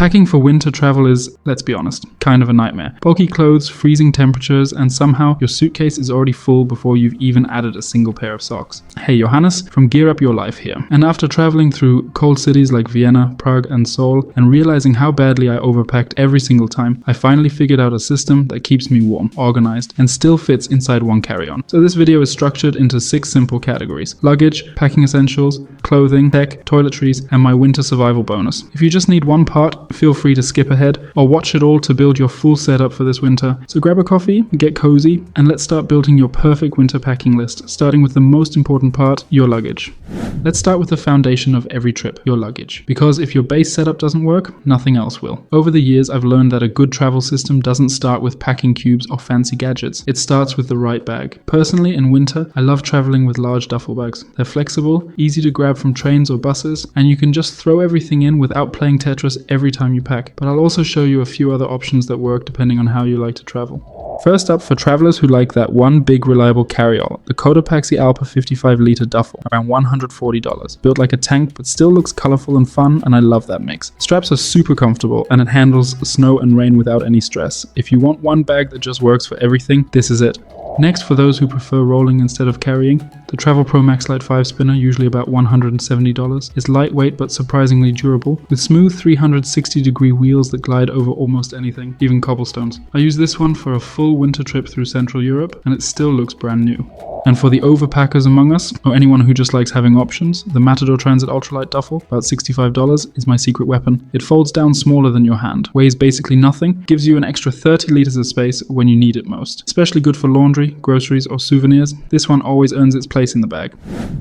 Packing for winter travel is, let's be honest, kind of a nightmare. Bulky clothes, freezing temperatures, and somehow your suitcase is already full before you've even added a single pair of socks. Hey, Johannes from GearUpYourLife here. And after traveling through cold cities like Vienna, Prague, and Seoul, and realizing how badly I overpacked every single time, I finally figured out a system that keeps me warm, organized, and still fits inside one carry-on. So this video is structured into 6 simple categories: luggage, packing essentials, clothing, tech, toiletries, and my winter survival bonus. If you just need one part, feel free to skip ahead or watch it all to build your full setup for this winter. So grab a coffee, get cozy, and let's start building your perfect winter packing list, starting with the most important part, your luggage. Let's start with the foundation of every trip, your luggage. Because if your base setup doesn't work, nothing else will. Over the years, I've learned that a good travel system doesn't start with packing cubes or fancy gadgets. It starts with the right bag. Personally, in winter, I love traveling with large duffel bags. They're flexible, easy to grab from trains or buses, and you can just throw everything in without playing Tetris every time you pack. But I'll also show you a few other options that work depending on how you like to travel. First up, for travelers who like that one big reliable carry-all, the Cotopaxi Alpa 55 litre duffel, around $140. Built like a tank but still looks colourful and fun, and I love that mix. Straps are super comfortable and it handles snow and rain without any stress. If you want one bag that just works for everything, this is it. Next, for those who prefer rolling instead of carrying, the Travel Pro Max Lite 5 spinner, usually about $170, is lightweight but surprisingly durable, with smooth 360-degree wheels that glide over almost anything, even cobblestones. I use this one for a full winter trip through Central Europe, and it still looks brand new. And for the overpackers among us, or anyone who just likes having options, the Matador Transit Ultralight Duffel, about $65, is my secret weapon. It folds down smaller than your hand, weighs basically nothing, gives you an extra 30 liters of space when you need it most. Especially good for laundry, groceries, or souvenirs, this one always earns its place in the bag.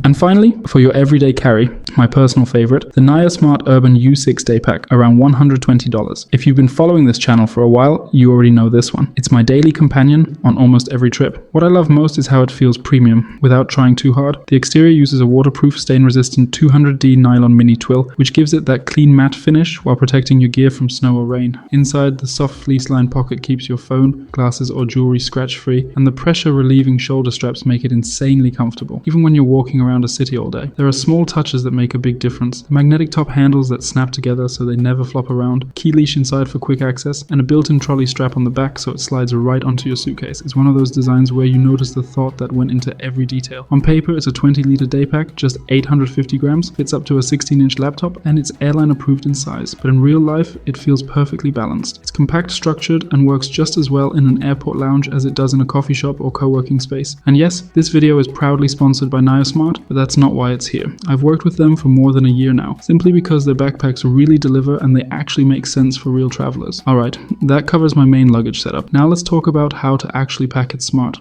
And finally, for your everyday carry, my personal favorite, the Naya Smart Urban U6 Day Pack, around $120. If you've been following this channel for a while, you already know this one. It's my daily companion on almost every trip. What I love most is how it feels premium, without trying too hard. The exterior uses a waterproof, stain-resistant 200D nylon mini twill, which gives it that clean matte finish while protecting your gear from snow or rain. Inside, the soft fleece-lined pocket keeps your phone, glasses, or jewelry scratch-free, and the pressure-relieving shoulder straps make it insanely comfortable, even when you're walking around a city all day. There are small touches that make a big difference. The magnetic top handles that snap together so they never flop around, key leash inside for quick access, and a built-in trolley strap on the back so it slides right onto your suitcase. It's one of those designs where you notice the thought that went into every detail. On paper, it's a 20-litre day pack, just 850 grams, fits up to a 16-inch laptop, and it's airline approved in size. But in real life, it feels perfectly balanced. It's compact, structured, and works just as well in an airport lounge as it does in a coffee shop or co-working space. And yes, this video is proudly sponsored by Naya Smart, but that's not why it's here. I've worked with them for more than a year now, simply because their backpacks really deliver and they actually make sense for real travelers. Alright, that covers my main luggage setup. Now let's talk about how to actually pack it smart.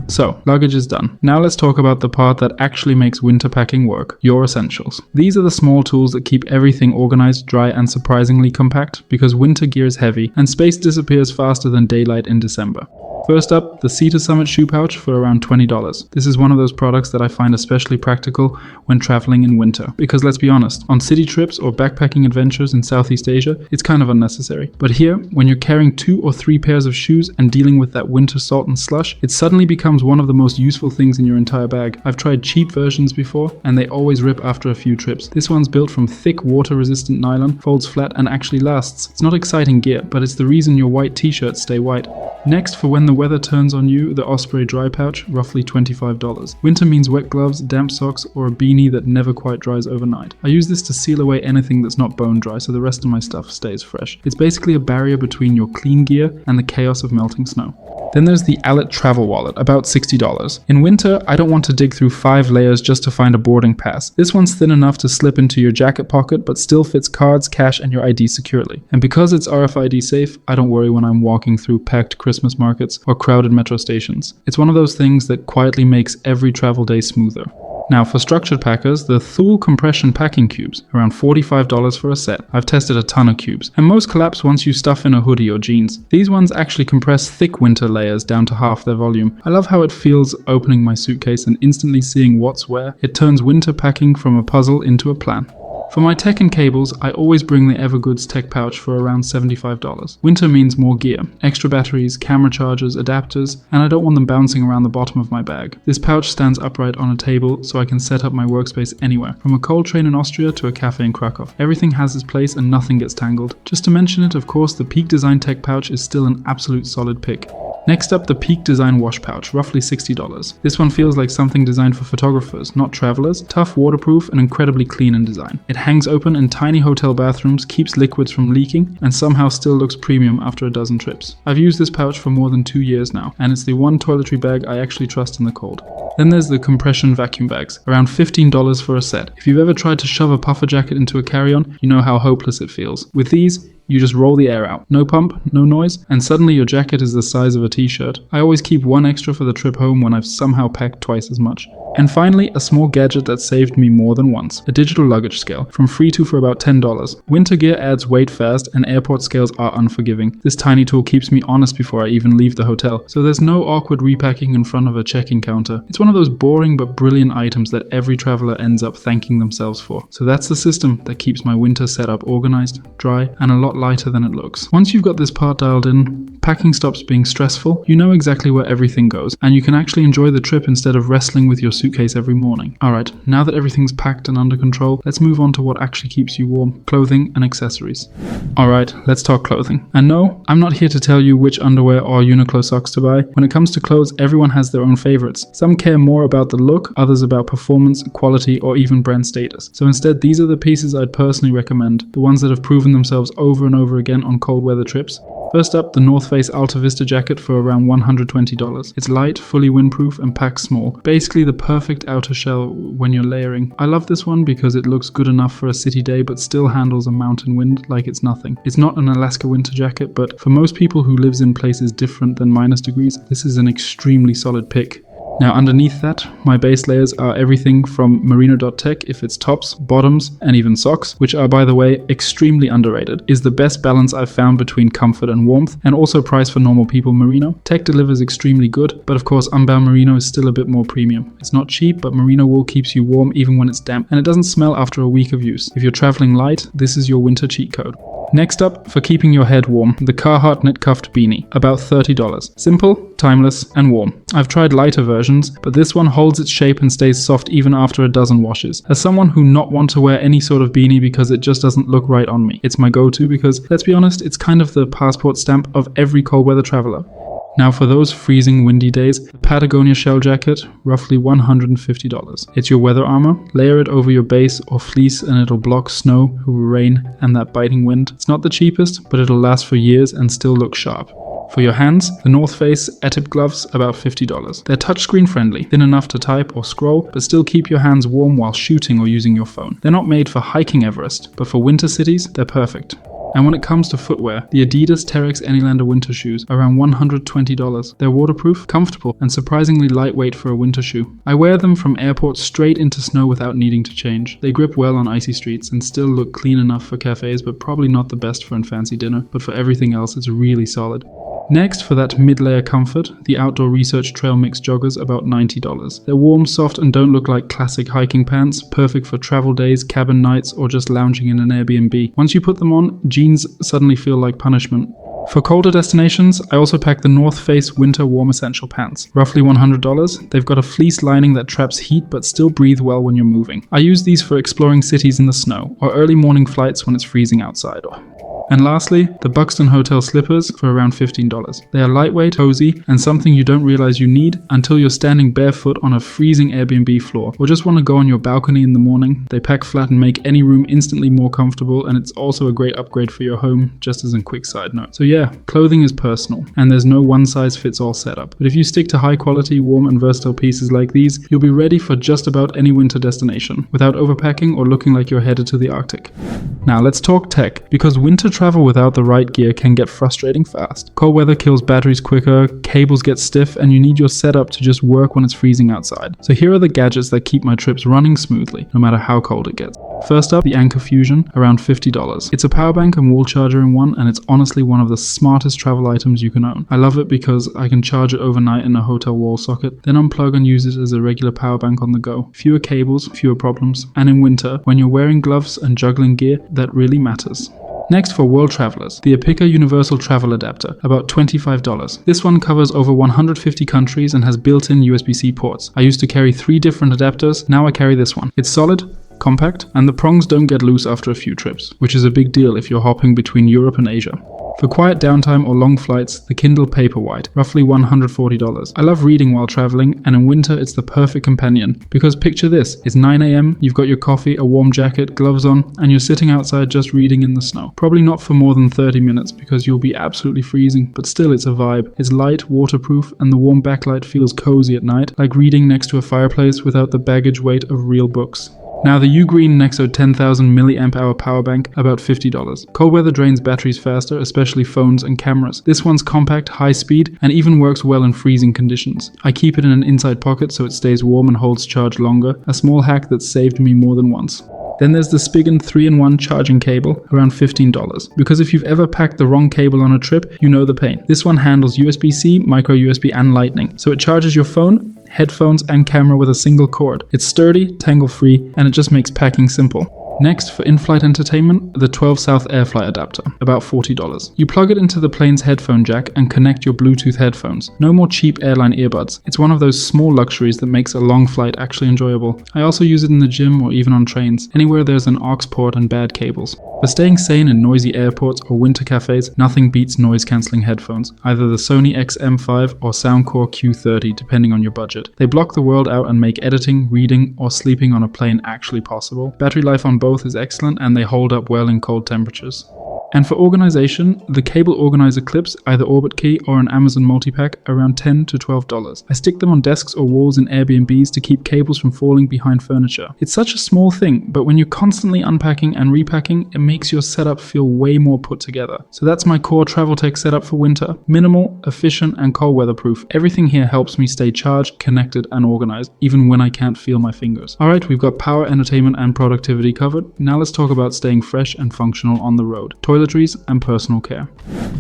So, luggage is done. Now let's talk about the part that actually makes winter packing work, your essentials. These are the small tools that keep everything organized, dry, and surprisingly compact, because winter gear is heavy and space disappears faster than daylight in December. First up, the Sea to Summit shoe pouch for around $20. This is one of those products that I find especially practical when traveling in winter, because let's be honest, on city trips or backpacking adventures in Southeast Asia, it's kind of unnecessary. But here, when you're carrying 2 or 3 pairs of shoes and dealing with that winter salt and slush, it suddenly becomes one of the most useful things in your entire bag. I've tried cheap versions before, and they always rip after a few trips. This one's built from thick water-resistant nylon, folds flat, and actually lasts. It's not exciting gear, but it's the reason your white t-shirts stay white. Next, for when the weather turns on you, the Osprey dry pouch, roughly $25. Winter means wet gloves, damp socks, or a beanie that never quite dries overnight. I use this to seal away anything that's not bone dry so the rest of my stuff stays fresh. It's basically a barrier between your clean gear and the chaos of melting snow. Then there's the Allet Travel Wallet, about $60. In winter, I don't want to dig through 5 layers just to find a boarding pass. This one's thin enough to slip into your jacket pocket, but still fits cards, cash, and your ID securely. And because it's RFID safe, I don't worry when I'm walking through packed Christmas markets or crowded metro stations. It's one of those things that quietly makes every travel day smoother. Now for structured packers, the Thule compression packing cubes, around $45 for a set. I've tested a ton of cubes, and most collapse once you stuff in a hoodie or jeans. These ones actually compress thick winter layers down to half their volume. I love how it feels opening my suitcase and instantly seeing what's where. It turns winter packing from a puzzle into a plan. For my tech and cables, I always bring the Evergoods tech pouch for around $75. Winter means more gear, extra batteries, camera chargers, adapters, and I don't want them bouncing around the bottom of my bag. This pouch stands upright on a table so I can set up my workspace anywhere, from a cold train in Austria to a cafe in Krakow. Everything has its place and nothing gets tangled. Just to mention it, of course, the Peak Design tech pouch is still an absolute solid pick. Next up, the Peak Design wash pouch, roughly $60. This one feels like something designed for photographers, not travelers. Tough, waterproof, and incredibly clean in design. It hangs open in tiny hotel bathrooms, keeps liquids from leaking, and somehow still looks premium after a dozen trips. I've used this pouch for more than 2 years now, and it's the one toiletry bag I actually trust in the cold. Then there's the compression vacuum bags, around $15 for a set. If you've ever tried to shove a puffer jacket into a carry-on, you know how hopeless it feels. With these, you just roll the air out. No pump, no noise, and suddenly your jacket is the size of a t-shirt. I always keep one extra for the trip home when I've somehow packed twice as much. And finally, a small gadget that saved me more than once. A digital luggage scale, from free to for about $10. Winter gear adds weight fast and airport scales are unforgiving. This tiny tool keeps me honest before I even leave the hotel, so there's no awkward repacking in front of a check-in counter. It's one of those boring but brilliant items that every traveler ends up thanking themselves for. So that's the system that keeps my winter setup organized, dry, and a lot lighter than it looks. Once you've got this part dialed in, packing stops being stressful, you know exactly where everything goes, and you can actually enjoy the trip instead of wrestling with your suitcase every morning. Alright, now that everything's packed and under control, let's move on to what actually keeps you warm, clothing and accessories. Alright, let's talk clothing. And no, I'm not here to tell you which underwear or Uniqlo socks to buy. When it comes to clothes, everyone has their own favorites. Some care more about the look, others about performance, quality, or even brand status. So instead, these are the pieces I'd personally recommend, the ones that have proven themselves over and over again on cold weather trips. First up, the North Face Alta Vista jacket for around $120. It's light, fully windproof, and packs small. Basically the perfect outer shell when you're layering. I love this one because it looks good enough for a city day but still handles a mountain wind like it's nothing. It's not an Alaska winter jacket, but for most people who lives in places different than -degrees, this is an extremely solid pick. Now underneath that, my base layers are everything from merino.tech if it's tops, bottoms, and even socks, which are, by the way, extremely underrated, is the best balance I've found between comfort and warmth, and also price for normal people merino. Tech delivers extremely good, but of course unbound merino is still a bit more premium. It's not cheap, but merino wool keeps you warm even when it's damp, and it doesn't smell after a week of use. If you're traveling light, this is your winter cheat code. Next up, for keeping your head warm, the Carhartt knit cuffed beanie, about $30. Simple, timeless, and warm. I've tried lighter versions, but this one holds its shape and stays soft even after a dozen washes. As someone who not want to wear any sort of beanie because it just doesn't look right on me, it's my go-to because, let's be honest, it's kind of the passport stamp of every cold weather traveler. Now for those freezing windy days, the Patagonia shell jacket, roughly $150. It's your weather armor. Layer it over your base or fleece and it'll block snow, rain, and that biting wind. It's not the cheapest, but it'll last for years and still look sharp. For your hands, the North Face Etip gloves, about $50. They're touchscreen friendly, thin enough to type or scroll, but still keep your hands warm while shooting or using your phone. They're not made for hiking Everest, but for winter cities, they're perfect. And when it comes to footwear, the Adidas Terex Anylander winter shoes are around $120. They're waterproof, comfortable, and surprisingly lightweight for a winter shoe. I wear them from airport straight into snow without needing to change. They grip well on icy streets and still look clean enough for cafes, but probably not the best for a fancy dinner, but for everything else it's really solid. Next, for that mid-layer comfort, the Outdoor Research Trail Mix joggers, about $90. They're warm, soft, and don't look like classic hiking pants, perfect for travel days, cabin nights, or just lounging in an Airbnb. Once you put them on, jeans suddenly feel like punishment. For colder destinations, I also pack the North Face Winter Warm Essential Pants, roughly $100. They've got a fleece lining that traps heat but still breathe well when you're moving. I use these for exploring cities in the snow, or early morning flights when it's freezing outside. And lastly, the Buxton Hotel slippers for around $15. They are lightweight, cozy, and something you don't realize you need until you're standing barefoot on a freezing Airbnb floor, or just want to go on your balcony in the morning. They pack flat and make any room instantly more comfortable, and it's also a great upgrade for your home, just as a quick side note. So yeah, clothing is personal, and there's no one-size-fits-all setup. But if you stick to high-quality, warm, and versatile pieces like these, you'll be ready for just about any winter destination, without overpacking or looking like you're headed to the Arctic. Now let's talk tech, because winter travel without the right gear can get frustrating fast. Cold weather kills batteries quicker, cables get stiff, and you need your setup to just work when it's freezing outside. So here are the gadgets that keep my trips running smoothly, no matter how cold it gets. First up, the Anker Fusion, around $50. It's a power bank and wall charger in one, and it's honestly one of the smartest travel items you can own. I love it because I can charge it overnight in a hotel wall socket, then unplug and use it as a regular power bank on the go. Fewer cables, fewer problems, and in winter, when you're wearing gloves and juggling gear, that really matters. Next, for world travelers, the Apica Universal Travel Adapter, about $25. This one covers over 150 countries and has built-in USB-C ports. I used to carry 3 different adapters, now I carry this one. It's solid, compact, and the prongs don't get loose after a few trips, which is a big deal if you're hopping between Europe and Asia. For quiet downtime or long flights, the Kindle Paperwhite, roughly $140. I love reading while traveling, and in winter it's the perfect companion. Because picture this, it's 9 AM, you've got your coffee, a warm jacket, gloves on, and you're sitting outside just reading in the snow. Probably not for more than 30 minutes because you'll be absolutely freezing, but still it's a vibe. It's light, waterproof, and the warm backlight feels cozy at night, like reading next to a fireplace without the baggage weight of real books. Now the Ugreen Nexo 10,000 mAh power bank, about $50. Cold weather drains batteries faster, especially phones and cameras. This one's compact, high speed, and even works well in freezing conditions. I keep it in an inside pocket so it stays warm and holds charge longer, a small hack that saved me more than once. Then there's the Spigen 3-in-1 charging cable, around $15. Because if you've ever packed the wrong cable on a trip, you know the pain. This one handles USB-C, micro USB, and Lightning, so it charges your phone, headphones, and camera with a single cord. It's sturdy, tangle-free, and it just makes packing simple. Next, for in-flight entertainment, the 12 South AirFly adapter, about $40. You plug it into the plane's headphone jack and connect your Bluetooth headphones. No more cheap airline earbuds. It's one of those small luxuries that makes a long flight actually enjoyable. I also use it in the gym or even on trains, anywhere there's an aux port and bad cables. For staying sane in noisy airports or winter cafes, nothing beats noise-cancelling headphones, either the Sony XM5 or Soundcore Q30, depending on your budget. They block the world out and make editing, reading, or sleeping on a plane actually possible. Battery life on both is excellent, and they hold up well in cold temperatures. And for organization, the cable organizer clips, either Orbit Key or an Amazon multipack, around $10 to $12. I stick them on desks or walls in Airbnbs to keep cables from falling behind furniture. It's such a small thing, but when you're constantly unpacking and repacking, it makes your setup feel way more put together. So that's my core travel tech setup for winter. Minimal, efficient, and cold weather proof. Everything here helps me stay charged, connected, and organized, even when I can't feel my fingers. Alright, we've got power, entertainment, and productivity covered. Now let's talk about staying fresh and functional on the road. Toiletries and personal care.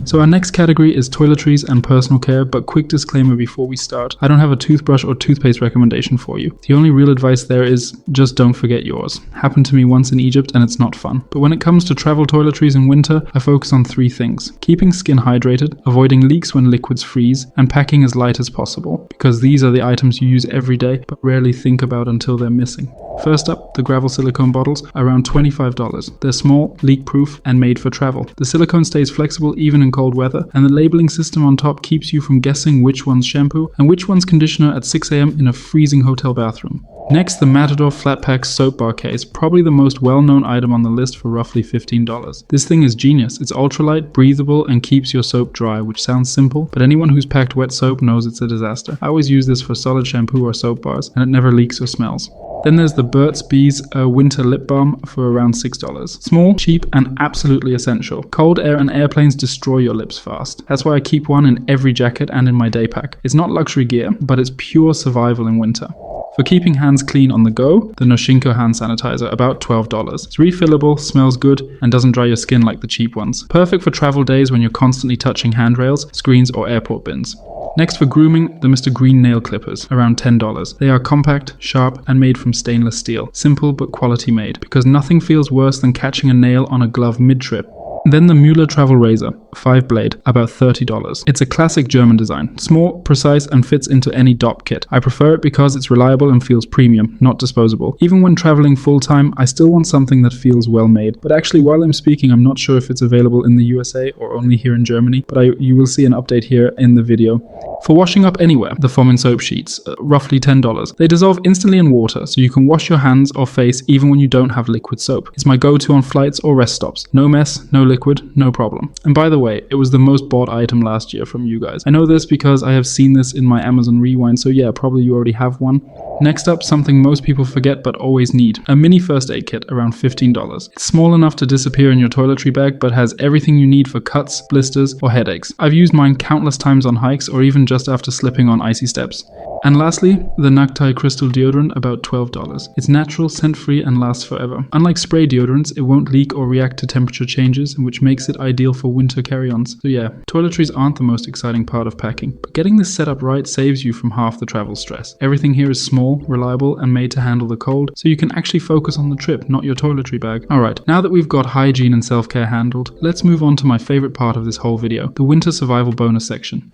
So our next category is toiletries and personal care, but quick disclaimer before we start, I don't have a toothbrush or toothpaste recommendation for you. The only real advice there is just don't forget yours. Happened to me once in Egypt and it's not fun. But when it comes to travel toiletries in winter, I focus on 3 things. Keeping skin hydrated, avoiding leaks when liquids freeze, and packing as light as possible, because these are the items you use every day but rarely think about until they're missing. First up, the gravel silicone bottles, around $25. They're small, leak-proof, and made for travel. The silicone stays flexible even in cold weather, and the labeling system on top keeps you from guessing which one's shampoo and which one's conditioner at 6 AM in a freezing hotel bathroom. Next, the Matador Flat Pack soap bar case, probably the most well-known item on the list for roughly $15. This thing is genius. It's ultralight, breathable, and keeps your soap dry, which sounds simple, but anyone who's packed wet soap knows it's a disaster. I always use this for solid shampoo or soap bars, and it never leaks or smells. Then there's the Burt's Bees Winter Lip Balm for around $6. Small, cheap, and absolutely essential. Cold air and airplanes destroy your lips fast. That's why I keep one in every jacket and in my day pack. It's not luxury gear, but it's pure survival in winter. For keeping hands clean on the go, the Noshinko hand sanitizer, about $12. It's refillable, smells good, and doesn't dry your skin like the cheap ones. Perfect for travel days when you're constantly touching handrails, screens, or airport bins. Next, for grooming, the Mr. Green nail clippers, around $10. They are compact, sharp, and made from stainless steel. Simple but quality made, because nothing feels worse than catching a nail on a glove mid-trip. Then the Müller Travel Razor, 5-blade, about $30. It's a classic German design, small, precise, and fits into any DOP kit. I prefer it because it's reliable and feels premium, not disposable. Even when traveling full-time, I still want something that feels well made. But actually, while I'm speaking, I'm not sure if it's available in the USA or only here in Germany, but you will see an update here in the video. For washing up anywhere, the Fomin soap sheets, roughly $10. They dissolve instantly in water, so you can wash your hands or face even when you don't have liquid soap. It's my go-to on flights or rest stops. No mess, no liquid, no problem. And by the way, way, it was the most bought item last year from you guys. I know this because I have seen this in my Amazon Rewind, so yeah, probably you already have one. Next up, something most people forget but always need. A mini first aid kit, around $15. It's small enough to disappear in your toiletry bag, but has everything you need for cuts, blisters, or headaches. I've used mine countless times on hikes or even just after slipping on icy steps. And lastly, the Nagtai Crystal Deodorant, about $12. It's natural, scent-free, and lasts forever. Unlike spray deodorants, it won't leak or react to temperature changes, which makes it ideal for winter carry-ons. So yeah, toiletries aren't the most exciting part of packing, but getting this setup right saves you from half the travel stress. Everything here is small, reliable, and made to handle the cold, so you can actually focus on the trip, not your toiletry bag. Alright, now that we've got hygiene and self-care handled, let's move on to my favorite part of this whole video, the winter survival bonus section.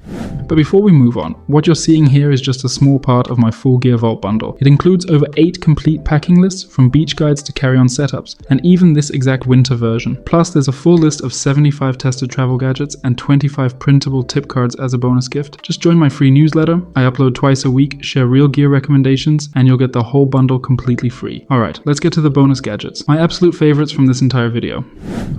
But before we move on, what you're seeing here is just a small part of my full gear vault bundle. It includes over 8 complete packing lists, from beach guides to carry-on setups, and even this exact winter version. Plus there's a full list of 75 tested travel gadgets and 25 printable tip cards as a bonus gift. Just join my free newsletter. I upload twice a week, share real gear recommendations, and you'll get the whole bundle completely free. Alright, let's get to the bonus gadgets, my absolute favorites from this entire video.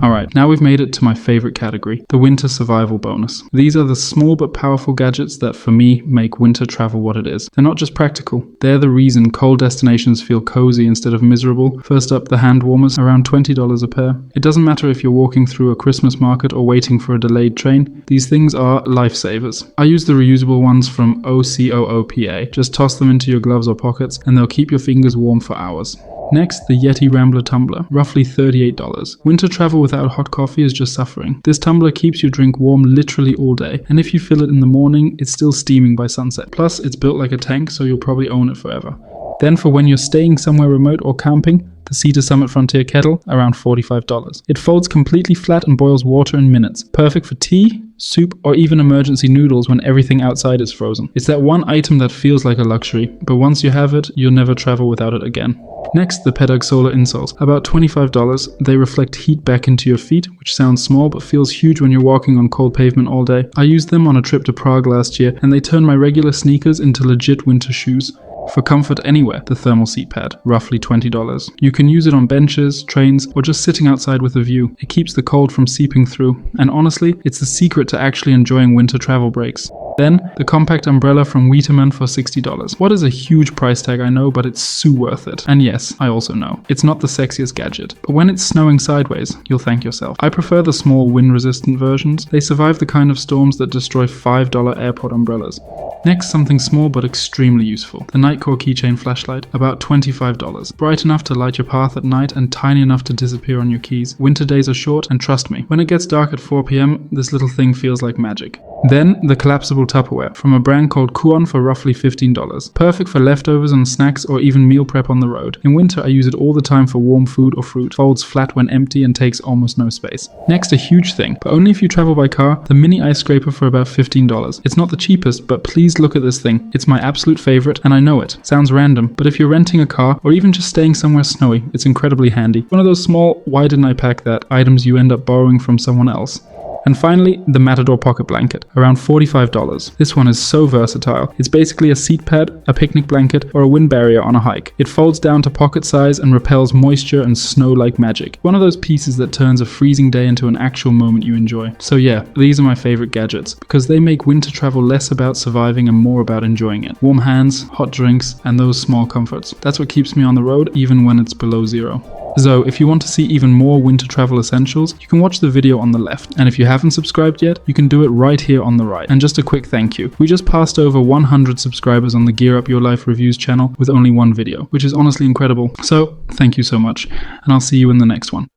Alright, now we've made it to my favorite category, the winter survival bonus. These are the small but powerful gadgets that for me make winter travel what it is. They're not just practical, they're the reason cold destinations feel cozy instead of miserable. First up, the hand warmers, around $20 a pair. It doesn't matter if you're walking through a Christmas market or waiting for a delayed train, these things are lifesavers. I use the reusable ones from OCOOPA. Just toss them into your gloves or pockets and they'll keep your fingers warm for hours. Next, the Yeti Rambler tumbler, roughly $38. Winter travel without hot coffee is just suffering. This tumbler keeps your drink warm literally all day, and if you fill it in the morning, it's still steaming by sunset. Plus, it's built like a tank, so you'll probably own it forever. Then for when you're staying somewhere remote or camping, the Cedar Summit Frontier kettle, around $45. It folds completely flat and boils water in minutes. Perfect for tea, soup, or even emergency noodles when everything outside is frozen. It's that one item that feels like a luxury, but once you have it, you'll never travel without it again. Next, the Pedug Solar insoles, about $25. They reflect heat back into your feet, which sounds small but feels huge when you're walking on cold pavement all day. I used them on a trip to Prague last year, and they turned my regular sneakers into legit winter shoes. For comfort anywhere, the thermal seat pad, roughly $20. You can use it on benches, trains, or just sitting outside with a view. It keeps the cold from seeping through, and honestly, it's the secret to actually enjoying winter travel breaks. Then, the compact umbrella from Wieterman for $60. What is a huge price tag, I know, but it's so worth it. And yes, I also know, it's not the sexiest gadget, but when it's snowing sideways, you'll thank yourself. I prefer the small wind-resistant versions. They survive the kind of storms that destroy $5 airport umbrellas. Next, something small but extremely useful, the Nightcore keychain flashlight, about $25. Bright enough to light your path at night and tiny enough to disappear on your keys. Winter days are short, and trust me, when it gets dark at 4 p.m, this little thing feels like magic. Then, the collapsible Tupperware, from a brand called Kuon for roughly $15. Perfect for leftovers and snacks or even meal prep on the road. In winter, I use it all the time for warm food or fruit. Folds flat when empty and takes almost no space. Next, a huge thing, but only if you travel by car, the mini ice scraper for about $15. It's not the cheapest, but please look at this thing. It's my absolute favorite, and I know it sounds random, but if you're renting a car or even just staying somewhere snowy, it's incredibly handy. One of those small, why didn't I pack that items you end up borrowing from someone else. And finally, the Matador pocket blanket, around $45. This one is so versatile. It's basically a seat pad, a picnic blanket, or a wind barrier on a hike. It folds down to pocket size and repels moisture and snow like magic. One of those pieces that turns a freezing day into an actual moment you enjoy. So yeah, these are my favorite gadgets, because they make winter travel less about surviving and more about enjoying it. Warm hands, hot drinks, and those small comforts. That's what keeps me on the road, even when it's below zero. So, if you want to see even more winter travel essentials, you can watch the video on the left. And if you haven't subscribed yet, you can do it right here on the right. And just a quick thank you. We just passed over 100 subscribers on the Gear Up Your Life reviews channel with only one video, which is honestly incredible. So, thank you so much. And I'll see you in the next one.